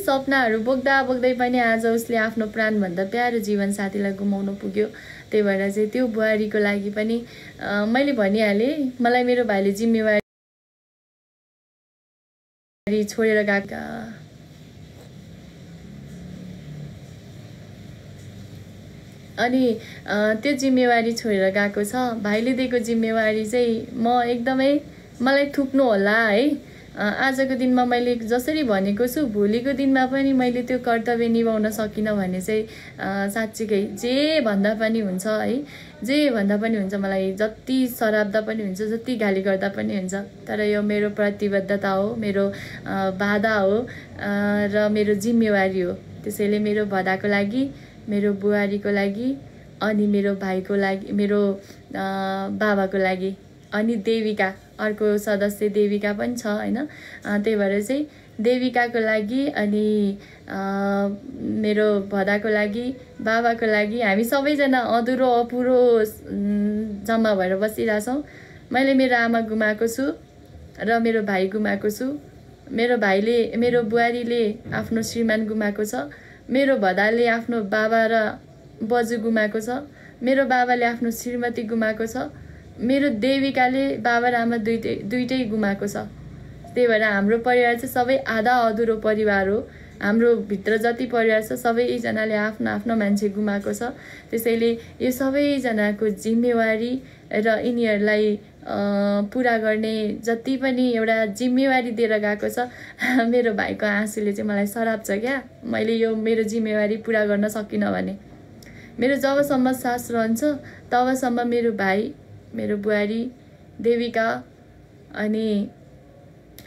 सपनाहरू बोक्दा बोक्दै पनि आज उसले आफ्नो प्राणभन्दा प्यारो जीवनसाथीलाई गुमाउन पुग्यो। त्यही भएर चाहिँ त्यो बुहारीको लागि पनि मैले भनिहालेँ, मलाई मेरो भाइले जिम्मेवारी छोडेर गएको। अनि त्यो जिम्मेवारी छोडेर गएको छ। भाइले दिएको जिम्मेवारी चाहिँ म एकदमै मलाई थुक्नु होला है। आजको दिनमा मैले जसरी भनेको छु भोलिको दिनमा पनि मैले त्यो कर्तव्य निभाउन सकिनँ भने चाहिँ साँच्चीकै जे भन्दा पनि हुन्छ है, जे भन्दा पनि हुन्छ। मलाई जति सराप्दा पनि हुन्छ, जति गाली गर्दा पनि हुन्छ। तर यो मेरो प्रतिबद्धता हो, मेरो बाधा हो र मेरो जिम्मेवारी हो। त्यसैले मेरो भदाको लागि, मेरो बुहारीको लागि, अनि मेरो भाइको लागि, मेरो बाबाको लागि, अनि देविका अर्को सदस्य देविका पनि छ हैन। त्यही भएर चाहिँ देविकाको लागि अनि मेरो भदाको लागि, बाबाको लागि, हामी सबैजना अधुरो अपुरो जम्मा भएर बसिरहेछौँ। मैले मेरो आमा गुमाएको छु र मेरो भाइ गुमाएको छु। मेरो भाइले, मेरो बुहारीले आफ्नो श्रीमान गुमाएको छ। मेरो भदाले आफ्नो बाबा र बजु गुमाएको छ। मेरो बाबाले आफ्नो श्रीमती गुमाएको छ। मेरो देविकाले बाबा र आमा दुइटै गुमाएको छ। त्यही भएर हाम्रो परिवार चाहिँ सबै आधा अधुरो परिवार हो। हाम्रो भित्र जति परिवार छ सबैजनाले आफ्नो आफ्नो मान्छे गुमाएको छ। त्यसैले यो सबैजनाको जिम्मेवारी र यिनीहरूलाई पुरा गर्ने जति पनि एउटा जिम्मेवारी दिएर गएको छ। मेरो भाइको आँसुले चाहिँ मलाई सराप्छ क्या। मैले यो मेरो जिम्मेवारी पुरा गर्न सकिनँ भने, मेरो जबसम्म सास रहन्छ तबसम्म मेरो भाइ, मेरो बुहारी, देविका अनि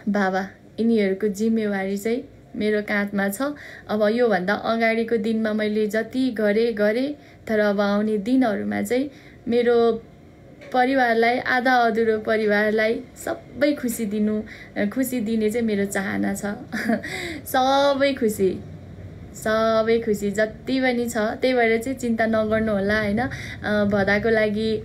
बाबा, यिनीहरूको जिम्मेवारी चाहिँ मेरो काँधमा छ। अब योभन्दा अगाडिको दिनमा मैले जति गरेँ, तर अब आउने दिनहरूमा चाहिँ मेरो परिवारलाई, आधा अधुरो परिवारलाई सबै खुसी दिने चाहिँ मेरो चाहना छ। सबै खुसी जति पनि छ। त्यही भएर चाहिँ चिन्ता नगर्नु होला हैन। भदाको लागि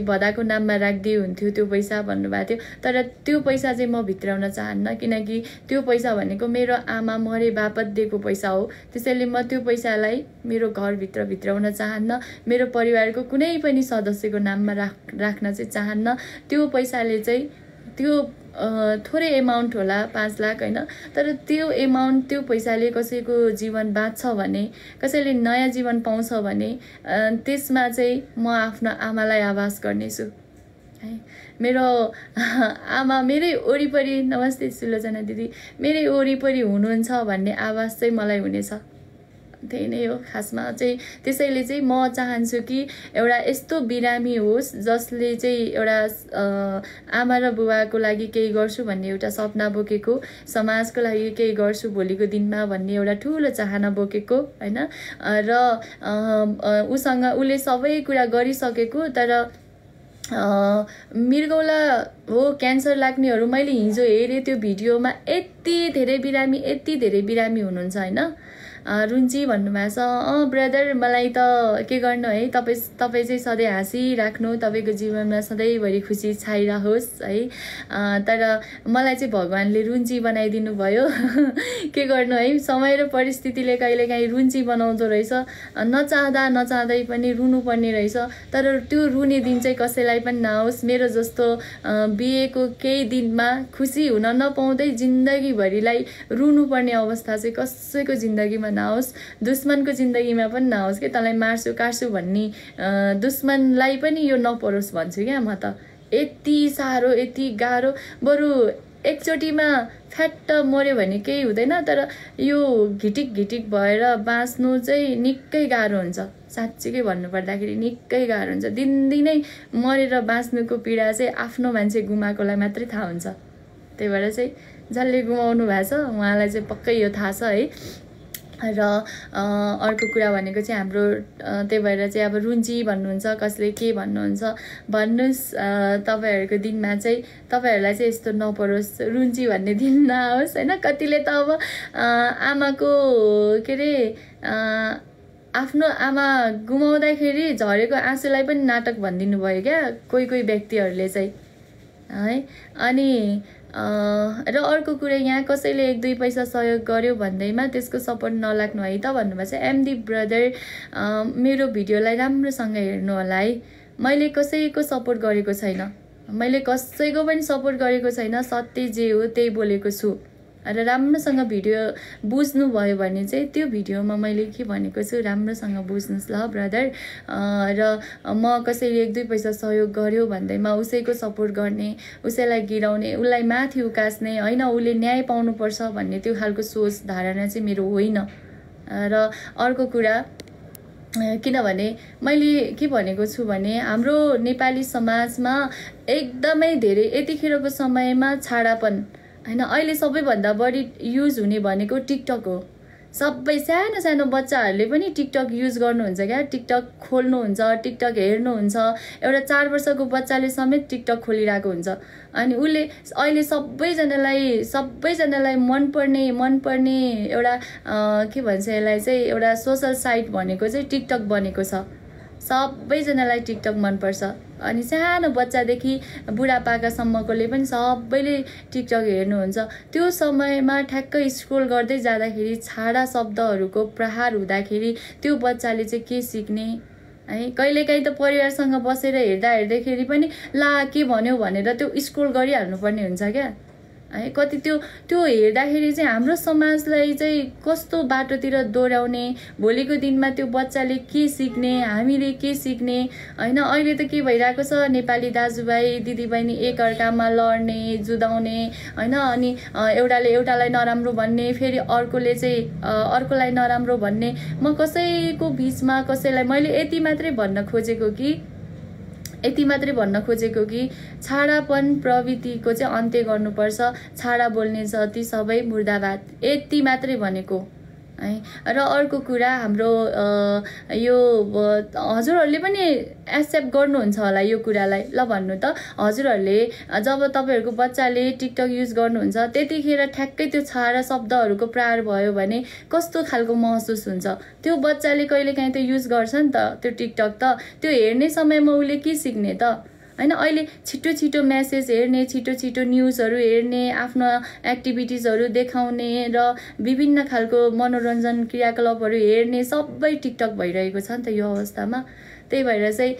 भदाको नाममा राख्दै हुन्थ्यो त्यो पैसा भन्नुभएको थियो। तर त्यो पैसा चाहिँ म भित्राउन चाहन्न, किनकि त्यो पैसा भनेको मेरो आमा मरे बापत दिएको पैसा हो। त्यसैले म त्यो पैसालाई मेरो घरभित्र भित्राउन चाहन्न। मेरो परिवारको कुनै पनि सदस्यको नाममा राख्न चाहिँ चाहन्न। त्यो पैसाले चाहिँ त्यो थोरै एमाउन्ट होला, 5 लाख हैन, तर त्यो एमाउन्ट, त्यो पैसाले कसैको जीवन बाँच्छ भने, कसैले नयाँ जीवन पाउँछ भने त्यसमा चाहिँ म आफ्नो आमालाई आभास गर्नेछु है। मेरो आमा मेरै वरिपरि, नमस्ते सुलोचना दिदी, मेरै वरिपरि हुनुहुन्छ भन्ने आभास चाहिँ मलाई हुनेछ। त्यही नै हो खासमा चाहिँ। त्यसैले चाहिँ म चाहन्छु कि एउटा यस्तो बिरामी होस् जसले चाहिँ एउटा आमा र बुबाको लागि केही गर्छु भन्ने एउटा सपना बोकेको, समाजको लागि केही गर्छु भोलिको दिनमा भन्ने एउटा ठुलो चाहना बोकेको हैन। र उसले सबै कुरा गरिसकेको, तर मृगौला हो, क्यान्सर लाग्नेहरू मैले हिजो हेरेँ त्यो भिडियोमा, यति धेरै बिरामी हुनुहुन्छ हैन। रुन्ची भन्नुभएको छ, ब्रदर मलाई त के गर्नु है, तपाईँ चाहिँ सधैँ हाँसिराख्नु, तपाईँको जीवनमा सधैँभरि खुसी छाइरहोस् है। तर मलाई चाहिँ भगवानले रुन्ची बनाइदिनु भयो। के गर्नु है, समय र परिस्थितिले कहिलेकाहीँ रुन्ची बनाउँदो रहेछ। नचाहँदै पनि रुनुपर्ने रहेछ। तर त्यो रुने दिन चाहिँ कसैलाई पनि नहोस्। मेरो जस्तो बिहेको केही दिनमा खुसी हुन नपाउँदै जिन्दगीभरिलाई रुनुपर्ने अवस्था चाहिँ कसैको जिन्दगीमा नहोस्। दुश्मनको जिन्दगीमा पनि नहोस् कि तँलाई मार्छु काट्छु भन्ने दुश्मनलाई पनि यो नपरोस् भन्छु क्या म त। यति साह्रो, यति गाह्रो, बरु एकचोटिमा फ्याट्ट मर्यो भने केही हुँदैन, तर यो घिटिक भएर बाँच्नु चाहिँ निकै गाह्रो हुन्छ। साँच्चीकै भन्नुपर्दाखेरि निकै गाह्रो हुन्छ। दिनदिनै मरेर बाँच्नुको पीडा चाहिँ आफ्नो मान्छे गुमाएकोलाई मात्रै थाहा हुन्छ। त्यही भएर चाहिँ जसले गुमाउनु भएको छ उहाँलाई चाहिँ पक्कै यो थाहा छ है। र अर्को कुरा भनेको चाहिँ हाम्रो, त्यही भएर चाहिँ अब रुन्ची भन्नुहुन्छ, कसले के भन्नुहुन्छ भन्नुहोस्। तपाईँहरूको दिनमा चाहिँ तपाईँहरूलाई चाहिँ यस्तो नपरोस्, रुन्ची भन्ने दिन नआओस् होइन। कतिले त अब आमाको के अरे आफ्नो आमा गुमाउँदाखेरि झरेको आँसुलाई पनि नाटक भनिदिनु भयो क्या कोही व्यक्तिहरूले चाहिँ है। अनि र अर्को कुरा यहाँ कसैले 1-2 पैसा सहयोग गर्यो भन्दैमा त्यसको सपोर्ट नलाग्नु है त भन्नुभएको छ। एमडी ब्रदर मेरो भिडियोलाई राम्रोसँग हेर्नु होला है। मैले कसैको सपोर्ट गरेको छैन, मैले कसैको पनि सपोर्ट गरेको छैन। सत्य जे हो त्यही बोलेको छु र राम्रोसँग भिडियो बुझ्नुभयो भने चाहिँ त्यो भिडियोमा मैले के भनेको छु राम्रोसँग बुझ्नुहोस् ल ब्रदर। र म कसैले 1-2 पैसा सहयोग गर्यो भन्दैमा उसैको सपोर्ट गर्ने, उसैलाई गिराउने, उसलाई माथि उकास्ने होइन, उसले न्याय पाउनुपर्छ भन्ने त्यो खालको सोच धारणा चाहिँ मेरो होइन। र अर्को कुरा किनभने मैले के भनेको छु भने हाम्रो नेपाली समाजमा एकदमै धेरै यतिखेरको समयमा छाडापन हैन, अहिले सबैभन्दा बढी युज हुने भनेको टिकटक हो। सबै सानो सानो बच्चाहरूले पनि टिकटक युज गर्नुहुन्छ क्या, टिकटक खोल्नुहुन्छ, टिकटक हेर्नुहुन्छ। एउटा 4 वर्षको बच्चाले समेत टिकटक खोलिरहेको हुन्छ। अनि उसले अहिले सबैजनालाई मनपर्ने एउटा के भन्छ यसलाई चाहिँ एउटा सोसल साइट भनेको चाहिँ टिकटक बनेको छ। सबैजनालाई टिकटक मनपर्छ। अनि सानो बच्चादेखि बुढापाकासम्मकोले पनि सबैले टिकटक हेर्नुहुन्छ। त्यो समयमा ठ्याक्कै स्क्रोल गर्दै जाँदाखेरि छाडा शब्दहरूको प्रहार हुँदाखेरि त्यो बच्चाले चाहिँ के सिक्ने है। कहिलेकाहीँ त परिवारसँग बसेर हेर्दाखेरि पनि ला के भन्यो भनेर त्यो स्क्रोल गरिहाल्नुपर्ने हुन्छ क्या है। कति त्यो हेर्दाखेरि चाहिँ हाम्रो समाजलाई चाहिँ कस्तो बाटोतिर दोहोऱ्याउने, भोलिको दिनमा त्यो बच्चाले के सिक्ने, हामीले के सिक्ने होइन। अहिले त के भइरहेको छ, नेपाली दाजुभाइ दिदीबहिनी एकअर्कामा लड्ने जुदाउने होइन। अनि एउटाले एउटालाई नराम्रो भन्ने, फेरि अर्कोले चाहिँ अर्कोलाई नराम्रो भन्ने। म कसैको बिचमा कसैलाई मैले यति मात्रै भन्न खोजेको कि छाडापन प्रवृत्तिको चाहिँ अन्त्य गर्नुपर्छ। छाडा बोल्ने जति सबै मुर्दाबाद, यति मात्रै भनेको है। र अर्को कुरा हाम्रो यो हजुरहरूले पनि एक्सेप्ट गर्नुहुन्छ होला यो कुरालाई। ल भन्नु त, हजुरहरूले जब तपाईँहरूको बच्चाले टिकटक युज गर्नुहुन्छ त्यतिखेर ठ्याक्कै त्यो छाडा शब्दहरूको प्रहार भयो भने कस्तो खालको महसुस हुन्छ। त्यो बच्चाले कहिलेकाहीँ त युज गर्छ नि त त्यो टिकटक त, त्यो हेर्ने समयमा उसले के सिक्ने त होइन। अहिले छिटो मेसेज हेर्ने, छिटो न्युजहरू हेर्ने, आफ्नो एक्टिभिटिजहरू देखाउने र विभिन्न खालको मनोरञ्जन क्रियाकलापहरू हेर्ने सबै टिकटक भइरहेको छ नि त यो अवस्थामा। त्यही भएर चाहिँ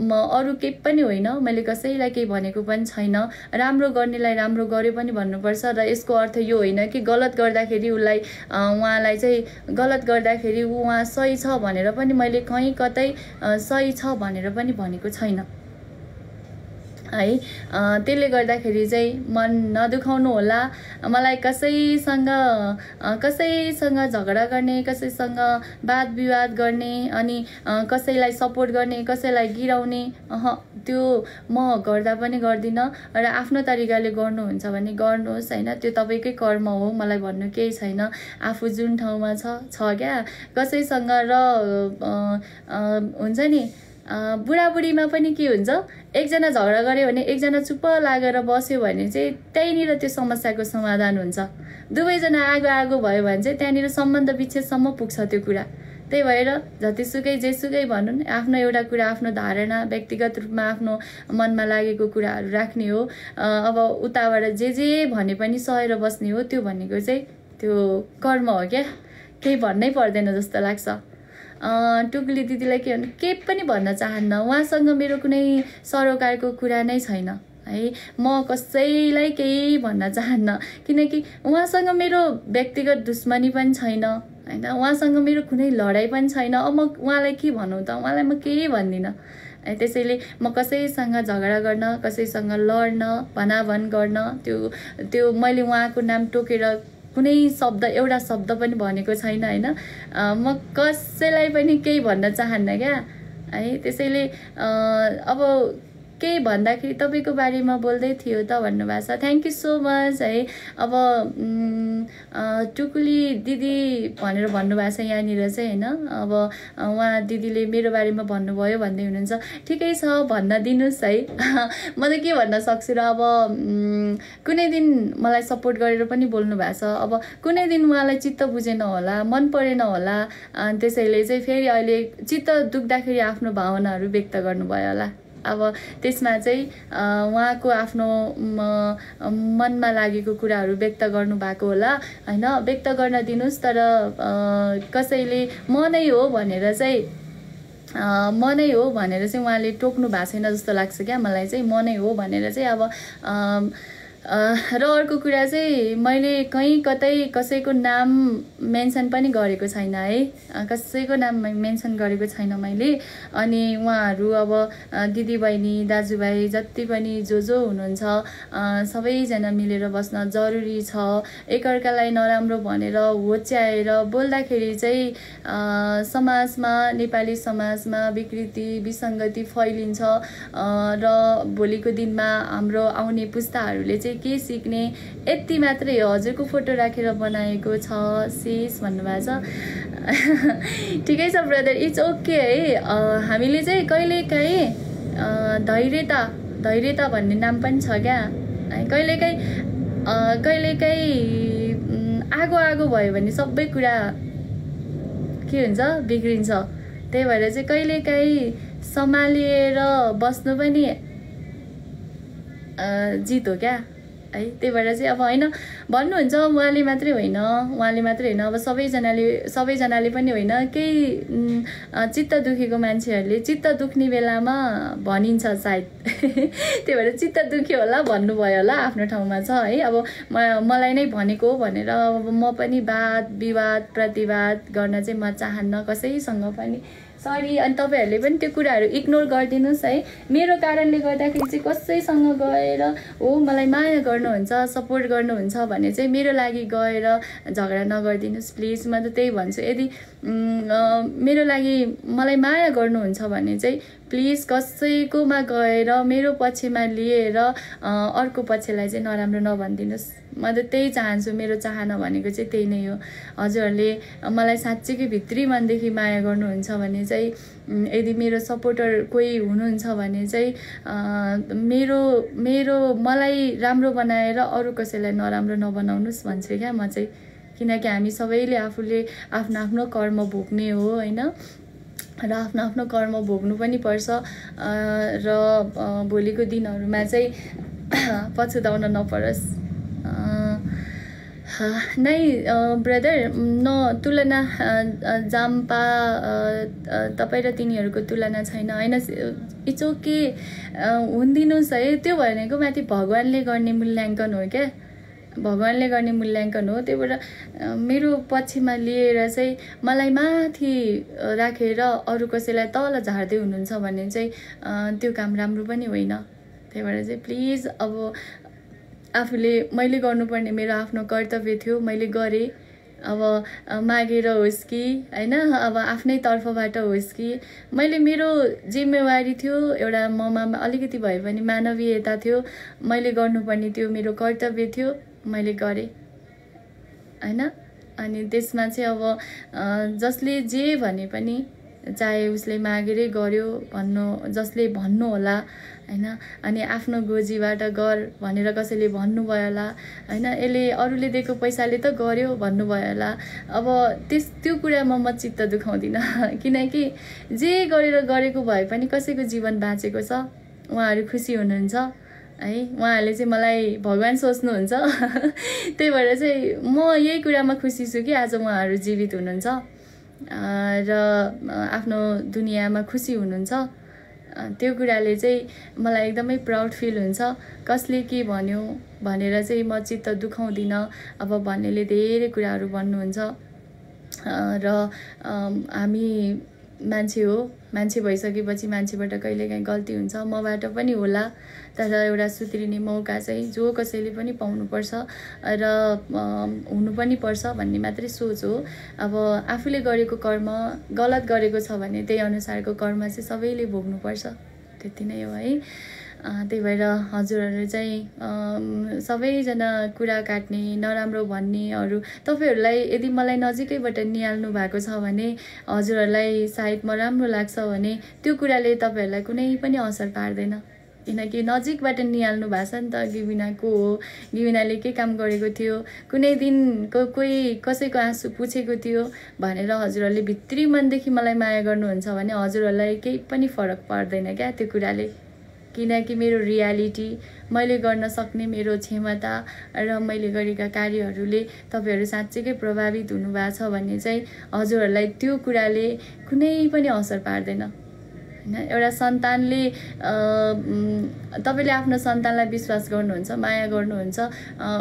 म अरू केही पनि होइन, मैले कसैलाई केही भनेको पनि छैन। राम्रो गर्नेलाई राम्रो गर्यो पनि भन्नुपर्छ। र यसको अर्थ यो होइन कि गलत गर्दाखेरि उहाँलाई चाहिँ गलत गर्दाखेरि उहाँ सही छ भनेर पनि मैले कहीँ कतै सही छ भनेर पनि भनेको छैन है। त्यसले गर्दाखेरि चाहिँ मन नदुखाउनु होला। मलाई कसैसँग झगडा गर्ने, कसैसँग वाद विवाद गर्ने, अनि कसैलाई सपोर्ट गर्ने, कसैलाई गिराउने त्यो म गर्दा पनि गर्दिनँ। र आफ्नो तरिकाले गर्नुहुन्छ भने गर्नुहोस् होइन, त्यो तपाईँकै कर्म हो, मलाई भन्नु केही छैन। आफू जुन ठाउँमा छ क्या कसैसँग। र हुन्छ नि बुढाबुढीमा पनि के हुन्छ, एकजना झगडा गर्यो भने एकजना चुप्प लागेर बस्यो भने चाहिँ त्यहीँनिर त्यो समस्याको समाधान हुन्छ। दुवैजना आगो भयो भने चाहिँ त्यहाँनिर सम्बन्ध विच्छेदसम्म पुग्छ त्यो कुरा। त्यही भएर जतिसुकै जेसुकै भनौँ, आफ्नो एउटा कुरा, आफ्नो धारणा, व्यक्तिगत रूपमा आफ्नो मनमा लागेको कुराहरू राख्ने हो। अब उताबाट जे भने पनि सहेर बस्ने हो, त्यो भनेको चाहिँ त्यो कर्म हो क्या, केही भन्नै पर्दैन जस्तो लाग्छ। टुक्ली दिदीलाई केही पनि भन्न चाहन्न। उहाँसँग मेरो कुनै सरोकारको कुरा नै छैन है। म कसैलाई केही भन्न चाहन्न, किनकि उहाँसँग मेरो व्यक्तिगत दुश्मनी पनि छैन होइन। उहाँसँग मेरो कुनै लडाइँ पनि छैन। अब म उहाँलाई के भनौँ त, उहाँलाई म केही भन्दिनँ। त्यसैले म कसैसँग झगडा गर्न, कसैसँग लड्न, भनाभन गर्न, त्यो मैले उहाँको नाम टोकेर कुनै एउटा शब्द पनि भनेको छैन होइन। म कसैलाई पनि केही भन्न चाहन्न क्या है। त्यसैले अब केही भन्दाखेरि तपाईँको बारेमा बोल्दै थियो त भन्नुभएको छ। थ्याङ्क यू सो मच है। अब टुकुली दिदी भनेर भन्नुभएको छ यहाँनिर चाहिँ होइन। अब उहाँ दिदीले मेरो बारेमा भन्नुभयो भन्दै हुनुहुन्छ, ठिकै छ भन्न दिनुहोस् है। म त के भन्न सक्छु र। अब कुनै दिन मलाई सपोर्ट गरेर पनि बोल्नु भएको छ। अब कुनै दिन उहाँलाई चित्त बुझेन होला, मन परेन होला, त्यसैले चाहिँ फेरि अहिले चित्त दुख्दाखेरि आफ्नो भावनाहरू व्यक्त गर्नुभयो होला। अब त्यसमा चाहिँ उहाँको आफ्नो मनमा लागेको कुराहरू व्यक्त गर्नुभएको होला होइन, व्यक्त गर्न दिनुहोस्। तर कसैले म नै हो भनेर चाहिँ उहाँले टोक्नु भएको छैन जस्तो लाग्छ क्या मलाई चाहिँ। म नै हो भनेर चाहिँ अब र अर्को कुरा चाहिँ मैले कहीँ कतै कसैको नाम मेन्सन पनि गरेको छैन है, कसैको नाम मेन्सन गरेको छैन मैले। अनि उहाँहरू अब दिदीबहिनी दाजुभाइ जति पनि जो हुनुहुन्छ सबैजना मिलेर बस्न जरुरी छ। एकअर्कालाई नराम्रो भनेर होच्याएर बोल्दाखेरि चाहिँ समाजमा, नेपाली समाजमा विकृति विसङ्गति फैलिन्छ र भोलिको दिनमा हाम्रो आउने पुस्ताहरूले चाहिँ के सिक्ने। यति मात्रै हो। हजुरको फोटो राखेर बनाएको छ सिस भन्नुभएको छ। ठिकै छ ब्रदर, इट्स ओके है। हामीले चाहिँ कहिलेकाहीँ धैर्यता भन्ने नाम पनि छ क्या। कहिलेकाहीँ आगो भयो भने सबै कुरा के हुन्छ, बिग्रिन्छ। त्यही भएर चाहिँ कहिलेकाहीँ सम्हालेर बस्नु पनि जित हो क्या है। त्यही भएर चाहिँ अब होइन भन्नुहुन्छ, उहाँले मात्रै होइन अब सबैजनाले पनि होइन, केही चित्त दुखेको मान्छेहरूले चित्त दुख्ने बेलामा भनिन्छ सायद। त्यही भएर चित्त दुख्यो होला भन्नुभयो होला, आफ्नो ठाउँमा छ है। अब मलाई नै भनेको भनेर अब म पनि वाद विवाद प्रतिवाद गर्न चाहिँ म चाहन्न कसैसँग पनि, सरी। अनि तपाईँहरूले पनि त्यो कुराहरू इग्नोर गरिदिनुहोस् है। मेरो कारणले गर्दाखेरि चाहिँ कसैसँग गएर हो मलाई माया गर्नुहुन्छ सपोर्ट गर्नुहुन्छ भने चाहिँ मेरो लागि गएर झगडा नगरिदिनुहोस् प्लिज। म त त्यही भन्छु, यदि मेरो लागि मलाई माया गर्नुहुन्छ भने चाहिँ प्लिज कसैकोमा गएर मेरो पक्षमा लिएर अर्को पक्षलाई चाहिँ नराम्रो नभनिदिनुहोस्। म त त्यही चाहन्छु, मेरो चाहना भनेको चाहिँ त्यही नै हो। हजुरहरूले मलाई साँच्चीकै भित्री मनदेखि माया गर्नुहुन्छ भने चाहिँ, यदि मेरो सपोर्टर कोही हुनुहुन्छ भने चाहिँ मेरो मलाई राम्रो बनाएर अरू कसैलाई नराम्रो नबनाउनुहोस् भन्छु क्या म चाहिँ। किनकि हामी सबैले आफूले आफ्नो आफ्नो कर्म भोग्ने हो होइन, र आफ्नो आफ्नो कर्म भोग्नु पनि पर्छ। र भोलिको दिनहरूमा चाहिँ पछुताउन नपरोस्। नै ब्रदर न तुलना जाम्पा तपाईँ र तिनीहरूको तुलना छैन होइन, इट्स ओके हुन्दिनुहोस् है। त्यो भनेको माथि भगवान्ले गर्ने मूल्याङ्कन हो क्या, भगवान्ले गर्ने मूल्याङ्कन हो। त्यही भएर मेरो पक्षमा लिएर चाहिँ मलाई माथि राखेर अरू कसैलाई तल झार्दै हुनुहुन्छ भने चाहिँ त्यो काम राम्रो पनि होइन। त्यही भएर चाहिँ प्लिज अब मैले गर्नुपर्ने मेरो आफ्नो कर्तव्य थियो, मैले गरेँ। अब मागेर होस् कि होइन, अब आफ्नै तर्फबाट होस् कि मैले, मेरो जिम्मेवारी थियो एउटा, ममा अलिकति भए पनि मानवीयता थियो, मैले गर्नुपर्ने त्यो मेरो कर्तव्य थियो, मैले गरेँ होइन। अनि त्यसमा चाहिँ अब जसले जे भने पनि चाहे उसले मागेरै गर्यो जसले भन्नु होला होइन। अनि आफ्नो गोजीबाट गर भनेर कसैले भन्नुभयो होला होइन, यसले अरूले दिएको पैसाले त गर्यो भन्नुभयो होला। अब त्यो कुरामा म चित्त दुखाउँदिनँ, किनकि जे गरेको भए पनि कसैको जीवन बाँचेको छ, उहाँहरू खुसी हुनुहुन्छ है। उहाँहरूले चाहिँ मलाई भगवान् सोच्नुहुन्छ। त्यही भएर चाहिँ म यही कुरामा खुसी छु कि आज उहाँहरू जीवित हुनुहुन्छ र आफ्नो दुनियाँमा खुसी हुनुहुन्छ। त्यो कुराले चाहिँ मलाई एकदमै प्राउड फिल हुन्छ। कसले के भन्यो भनेर चाहिँ म चित्त दुखाउँदिनँ। अब भन्नेले धेरै कुराहरू भन्नुहुन्छ र हामी मान्छे हो, मान्छे भइसकेपछि मान्छेबाट कहिलेकाहीँ गल्ती हुन्छ, मबाट पनि होला। तर एउटा सुध्रिने मौका चाहिँ जो कसैले पनि पाउनुपर्छ र हुनु पनि पर्छ भन्ने मात्रै सोच हो। अब आफूले गरेको कर्म गलत गरेको छ भने त्यही अनुसारको कर्म चाहिँ सबैले भोग्नुपर्छ, त्यति नै हो है। त्यही भएर हजुरहरू चाहिँ सबैजना कुरा काट्ने नराम्रो भन्नेहरू तपाईँहरूलाई यदि मलाई नजिकैबाट निहाल्नु भएको छ भने हजुरहरूलाई सायद म राम्रो लाग्छ भने त्यो कुराले तपाईँहरूलाई कुनै पनि असर पार्दैन। किनकि नजिकबाट निहाल्नु भएको छ नि त, गिबिनाको हो, गिबिनाले के काम गरेको थियो, कुनै दिन कोही कसैको आँसु पुछेको थियो भनेर हजुरहरूले भित्री मनदेखि मलाई माया गर्नुहुन्छ भने हजुरहरूलाई केही पनि फरक पर्दैन क्या त्यो कुराले किनकि मेरो रियालिटी, मैले गर्न सक्ने मेरो क्षमता र मैले गरेका कार्यहरूले तपाईँहरू साँच्चैकै प्रभावित हुनुभएको छ भने चाहिँ हजुरहरूलाई त्यो कुराले कुनै पनि असर पार्दैन हैन। एउटा सन्तानले तपाईँले आफ्नो सन्तानलाई विश्वास गर्नुहुन्छ, माया गर्नुहुन्छ,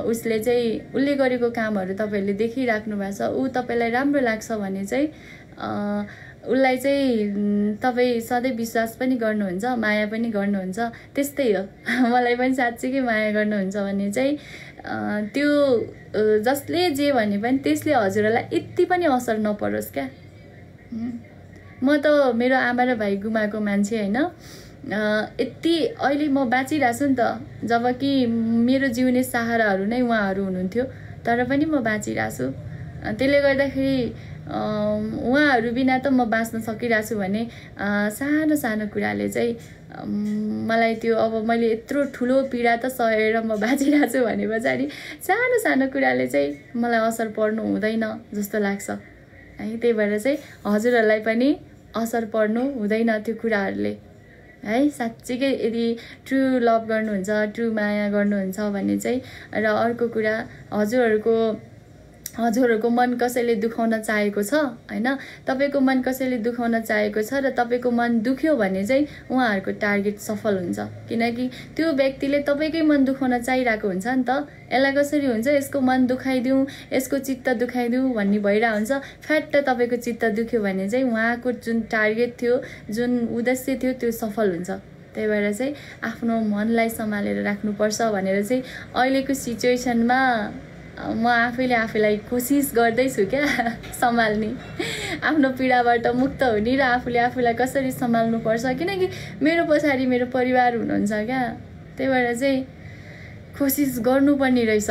उसले गरेको कामहरू तपाईँहरूले देखिराख्नु भएको छ, ऊ तपाईँलाई राम्रो लाग्छ भने चाहिँ उसलाई चाहिँ तपाईँ सधैँ विश्वास पनि गर्नुहुन्छ, माया पनि गर्नुहुन्छ। त्यस्तै हो, मलाई पनि साँच्चीकै माया गर्नुहुन्छ भने चाहिँ त्यो जसले जे भने पनि त्यसले हजुरहरूलाई यति पनि असर नपरोस् क्या। म त मेरो आमा र भाइ गुमाएको मान्छे होइन, यति अहिले म बाँचिरहेको छु नि त, जबकि मेरो जिउने सहाराहरू नै उहाँहरू हुनुहुन्थ्यो, तर पनि म बाँचिरहेको छु। त्यसले गर्दाखेरि उहाँहरू बिना त म बाँच्न सकिरहेको छु भने सानो सानो कुराले चाहिँ मलाई त्यो अब मैले यत्रो ठुलो पीडा त सहेर म बाँचिरहेको छु भने पछाडि सानो सानो कुराले चाहिँ मलाई असर पर्नु हुँदैन जस्तो लाग्छ है। त्यही भएर चाहिँ हजुरहरूलाई पनि असर पर्नु हुँदैन त्यो कुराहरूले है। साँच्चीकै यदि ट्रु लभ गर्नुहुन्छ, ट्रु माया गर्नुहुन्छ भने चाहिँ। र अर्को कुरा, हजुरहरूको मन कसैले दुखाउन चाहेको छ हैन, तपाईको मन कसैले दुखाउन चाहेको छ र तपाईको मन दुख्यो भने चाहिँ उहाँहरूको टार्गेट सफल हुन्छ। किनकि त्यो व्यक्तिले तपाईकै मन दुखाउन चाहिरहेको हुन्छ नि त। यसलाई कसरी हुन्छ, यसको मन दुखाइदिउँ, यसको चित्त दुखाइदिउँ भन्ने भइरहेको हुन्छ। फ्याट्ट तपाईको चित्त दुख्यो भने चाहिँ उहाँको जुन टार्गेट थियो, जुन उद्देश्य थियो, त्यो सफल हुन्छ। त्यही भएर चाहिँ आफ्नो मनलाई सम्हालेर राख्नुपर्छ भनेर चाहिँ अहिलेको सिचुएसनमा म आफैलाई कोसिस गर्दैछु क्या सम्हाल्ने, आफ्नो पीडाबाट मुक्त हुने र आफूलाई कसरी सम्हाल्नुपर्छ। किनकि मेरो पछाडि मेरो परिवार हुनुहुन्छ क्या। त्यही भएर चाहिँ कोसिस गर्नुपर्ने रहेछ।